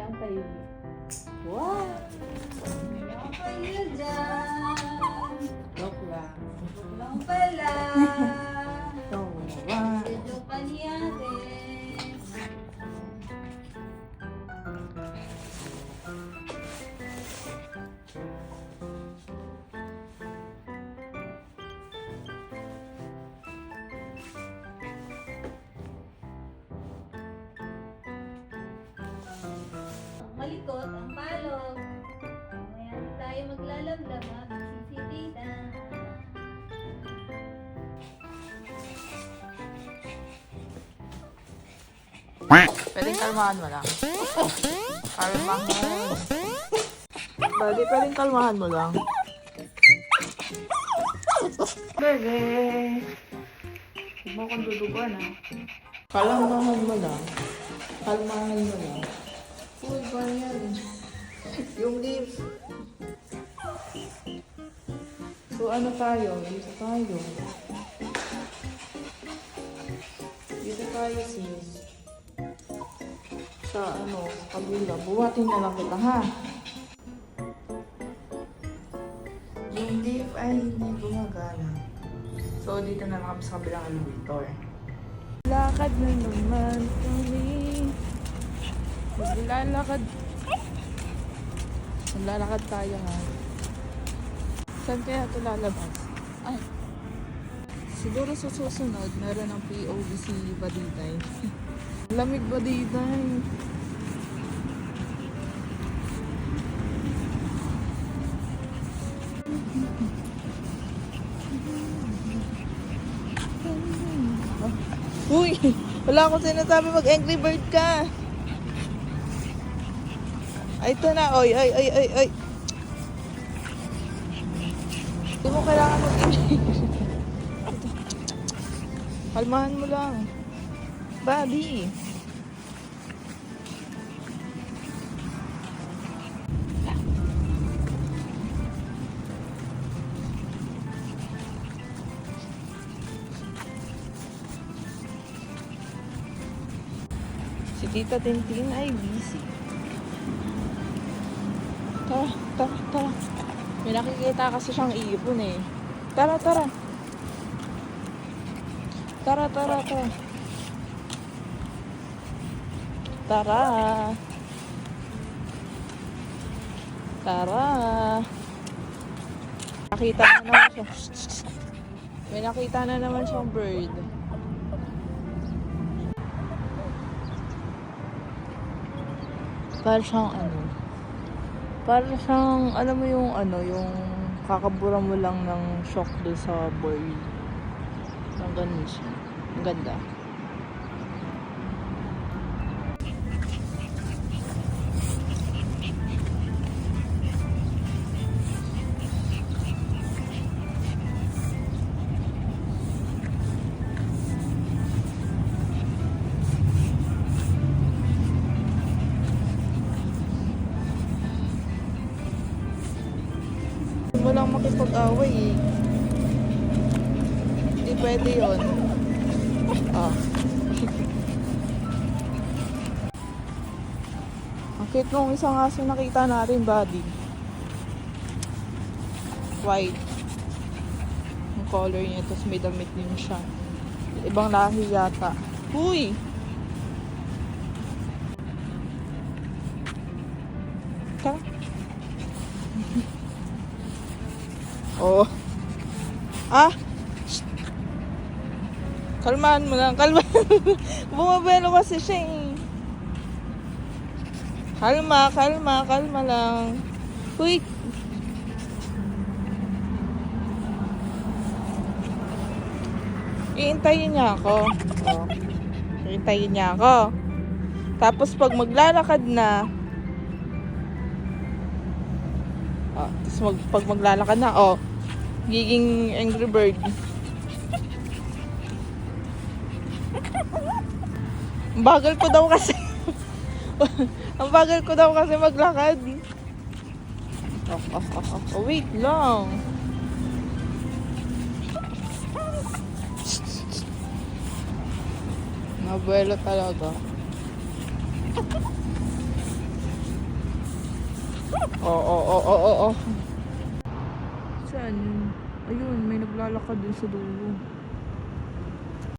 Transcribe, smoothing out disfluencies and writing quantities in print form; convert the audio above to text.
ang tayo. Wow! Ano kayo dyan? Joke lang. Lang pala. Tawa. Medyo paniyate. Malikot ang palog. Mamaya na tayo maglalamlam, magsisitita. Pwedeng kalmahan mo lang. Kalmahan. Buddy, pwedeng kalmahan mo lang. Bebe. Huwag mo akong dudugan ah. Kalmahan mo lang. Kalmahan mo lang. Uy, ba yan? Yung lips. So ano tayo? Dito tayo. Dito tayo sis. Sa ano, sa kabila. Buhatin na lang kita ha. Yung lip ay hindi gumagana. So dito na lang kami sa kabilang elevator. Lakad na naman kami. Maglalakad. Maglalakad tayo nga. Saan kaya ito lalabas? Ay. Siguro sa susunod, meron ng POV si Badiday. Lamig Badiday. Uy! Wala akong sinasabi mag-Angry Bird ka. Ay, ito na. Oy, ay, ay, ay, ay. Hindi mo kailangan mag-Angry Bird. Kalmahan mo lang. Bobby. Si Tita Tintin ay busy. Tara, tara, tara. May nakikita kasi siyang ibon eh. Tara, tara. Tara, tara, tara. Tara. Tara. Nakita na naman siya. May nakita na naman siyang bird. Para siyang ano. Para siyang, alam mo yung ano, yung kakabura mo lang ng shock doon sa bird. Ang ganun siya. Ang ganda. Walang makipag-away eh. Hindi pwede yun. Ah. Ang cute nung isang aso nakita natin, buddy. White. Yung color niya, tapos may damit din siya. Ibang lahi yata. Uy! Tara. Oh. Ah! Shh. Kalmahan mo lang, kalmahan. Bumabelo kasi siya eh. Kalma, kalma, kalma lang. Uy! Iintayin niya ako. Oh. Iintayin niya ako. Tapos pag maglalakad na, tapos pag maglalakad na, giging Angry Bird. Ang bagal ko daw kasi. Ang bagal ko daw kasi maglakad. Wait lang. Nabuelo talaga. Oo. Saan yun? Ayun, may naglalakad din sa dulo.